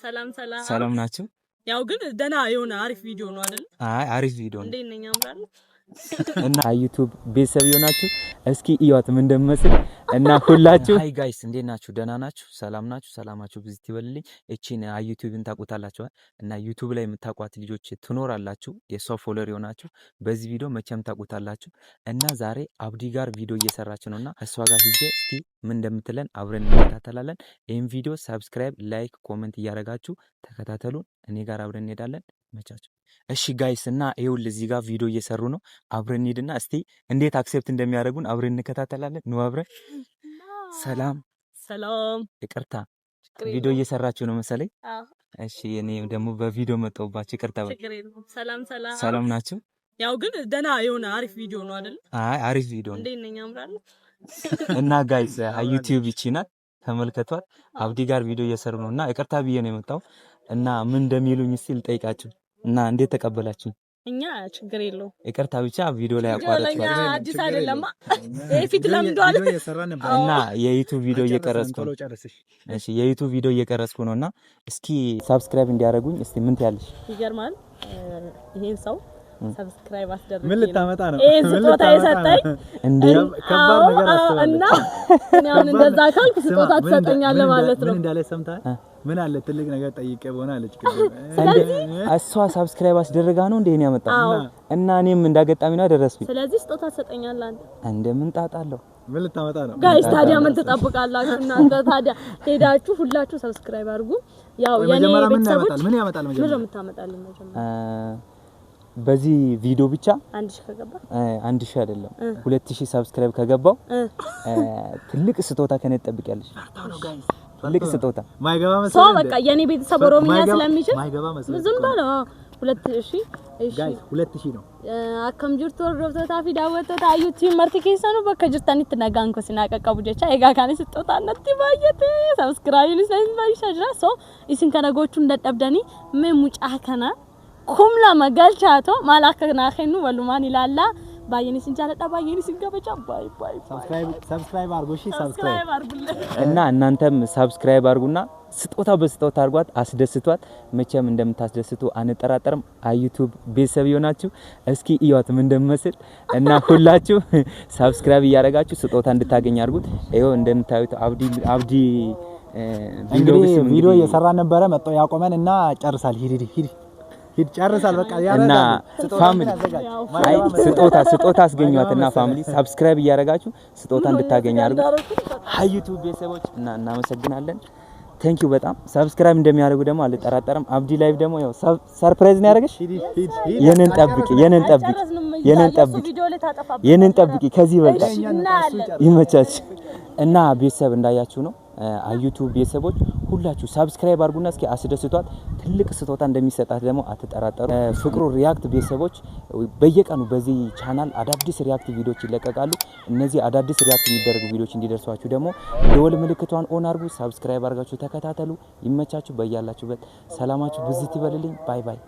ሰላም ሰላም ሰላም ናችሁ? ያው ግን ደና የሆነ አሪፍ ቪዲዮ ነው አይደል? አይ አሪፍ ቪዲዮ ነው። እንዴት ነኝ አምራል እና ዩቲዩብ ቤተሰብ ይሆናችሁ እስኪ እዩት ምን እንደምመስል እና ሁላችሁ ሃይ ጋይስ እንዴት ናችሁ? ደና ናችሁ? ሰላም ናችሁ? ሰላማችሁ ቪዚት ይበልልኝ። እቺን ዩቲዩብን ታውቁታላችሁ እና ዩቲዩብ ላይ የምታውቋት ልጆች ትኖራላችሁ የሷ ፎሎወር ይሆናችሁ በዚህ ቪዲዮ መቼም ታውቁታላችሁ። እና ዛሬ አብዲ ጋር ቪዲዮ እየሰራች ነውና እሷ ጋር ሂጄ እስኪ ምን እንደምትለን አብረን እንከታተላለን። ይሄን ቪዲዮ ሰብስክራይብ፣ ላይክ፣ ኮሜንት እያደረጋችሁ ተከታተሉን። እኔ ጋር አብረን እንሄዳለን። መቻችሁ እሺ ጋይስ እና ይኸውልህ እዚህ ጋር ቪዲዮ እየሰሩ ነው። አብረን እንሂድና እስቲ እንዴት አክሴፕት እንደሚያደርጉን አብረን እንከታተላለን። ነው አብረን ሰላም ሰላም ይቅርታ ቪዲዮ እየሰራችሁ ነው መሰለኝ። እሺ እኔ ደግሞ በቪዲዮ መጣሁባችሁ ይቅርታ። ሰላም ሰላም ሰላም ናችሁ? ያው ግን ደና የሆነ አሪፍ ቪዲዮ ነው አይደል? አይ አሪፍ ቪዲዮ ነው። እንዴት ነኝ አምራል እና ጋይስ ዩቲዩብ ይቺናት ተመልከቷት። አብዲ ጋር ቪዲዮ እየሰሩ ነው እና ይቅርታ ብዬ ነው የመጣው እና ምን እንደሚሉኝ እስቲ ልጠይቃችሁ እና እንዴት ተቀበላችሁ? እኛ ችግር የለው ይቅርታ ብቻ ቪዲዮ ላይ አቋረጥኩ። አዲስ አይደለም የፊት ለምዷል እና የዩቲዩብ ቪዲዮ እየቀረጽኩ ነው። እሺ የዩቲዩብ ቪዲዮ እየቀረጽኩ ነውና እስኪ ሰብስክራይብ እንዲያደርጉኝ እስቲ ምን ትያለሽ? ይገርማል። ይሄን ሰው ሰብስክራይብ አስደርጉኝ። ምን ልታመጣ ነው? ይሄን ስጦታ የሰጠኝ እንዴ ከባድ ነገር አስባለሁ እና እኛው እንደዛ ካልክ ስጦታ ትሰጠኛለህ ማለት ነው። ምን እንዳለ ሰምተሃል? ምን አለ ትልቅ ነገር ጠይቄ በሆነ አለች። እሷ ሰብስክራይብ አስደረጋ ነው እንዴ እኔ ያመጣው እና እኔም እንዳገጣሚ ነው አደረስኩኝ። ስለዚህ ስጦታ ትሰጠኛለህ አንተ። እንደምን ጣጣለሁ። ምን ልታመጣ ነው? ጋይስ ታዲያ ምን ትጠብቃላችሁ እናንተ? ታዲያ ሄዳችሁ ሁላችሁ ሰብስክራይብ አድርጉ። ያው የኔ ቤተሰቦች ምን ያመጣል መጀመሪያ? ምን የምታመጣልኝ መጀመሪያ? በዚህ ቪዲዮ ብቻ 1000 ከገባ 1000 አይደለም 2000 ሰብስክራይብ ከገባው ትልቅ ስጦታ ከኔ ትጠብቂያለሽ። ትልቅ ስጦታ ማይገባ መሰለኝ። ሰው በቃ የኔ ቤተሰብ ኦሮሚያ ስለሚችል ማይገባ መሰለኝ። ዝም በለው 2000 እሺ ጋይስ 2000 ነው። አከም ጅርቶ ወርዶታ ፊዳወቶታ ዩቲዩብ ማርቲ ከሰኑ በቃ ጅርታኒ ትናጋንኮ ሲናቀቀቡ ጀቻ ኤጋካኒ ስጦታ ነቲ ባየተ ሰብስክራይብ ሊሰን ባይሻጅራ ሶ ኢሲን ከነጎቹ እንደጠብደኒ መሙጫ ከና ኩምላ መገልቻቶ ማላከና ኸኑ ወሉማን ይላላ ባየኒ ሲንጃለዳ ባየኒ ሲንገበጫ ባይ ባይ ሰብስክራይብ አርጉ። እሺ ሰብስክራይብ እና እናንተም ሰብስክራይብ አርጉና ስጦታው በስጦታ አርጓት አስደስቷት። መቼም እንደምታስደስቱ አንጠራጠርም። ዩቲዩብ ቤተሰብ ይሆናችሁ እስኪ እዩት ምን እንደምመስል እና ሁላችሁ ሰብስክራይብ ስጦታ እንድታገኝ አርጉት። ይሄው እንደምታዩት አብዲ ቪዲዮ እየሰራ ነበረ መጥቶ ያቆመን እና ጨርሳል። ሂድ ጨርሳል በቃ እና ፋሚሊ ስጦታ አስገኙአትና ፋሚሊ ሰብስክራይብ ስጦታ እንድታገኝ አርጉ። ዩቲዩብ ቤተሰቦች እና እናመሰግናለን። ቴንኪው በጣም ሰብስክራይብ እንደሚያደርጉ ደግሞ አልጠራጠርም። አብዲ ላይቭ ደግሞ ያው ሰርፕራይዝ ነው ያደረገሽ። የነን ጠብቂ ከዚህ በልጣ ይመቻች እና ቤተሰብ እንዳያችሁ ነው። ዩቲዩብ ቤተሰቦች ሁላችሁ ሰብስክራይብ አድርጉና እስኪ አስደስቷት። ትልቅ ስጦታ እንደሚሰጣት ደግሞ አትጠራጠሩ። ፍቅሩ ሪያክት ቤተሰቦች በየቀኑ በዚህ ቻናል አዳዲስ ሪያክት ቪዲዮዎች ይለቀቃሉ። እነዚህ አዳዲስ ሪያክት የሚደረጉ ቪዲዮዎች እንዲደርሷችሁ ደግሞ ደወል ምልክቷን ኦን አድርጉ። ሰብስክራይብ አድርጋችሁ ተከታተሉ። ይመቻችሁ። በያላችሁበት ሰላማችሁ ብዝት ይበልልኝ። ባይ ባይ።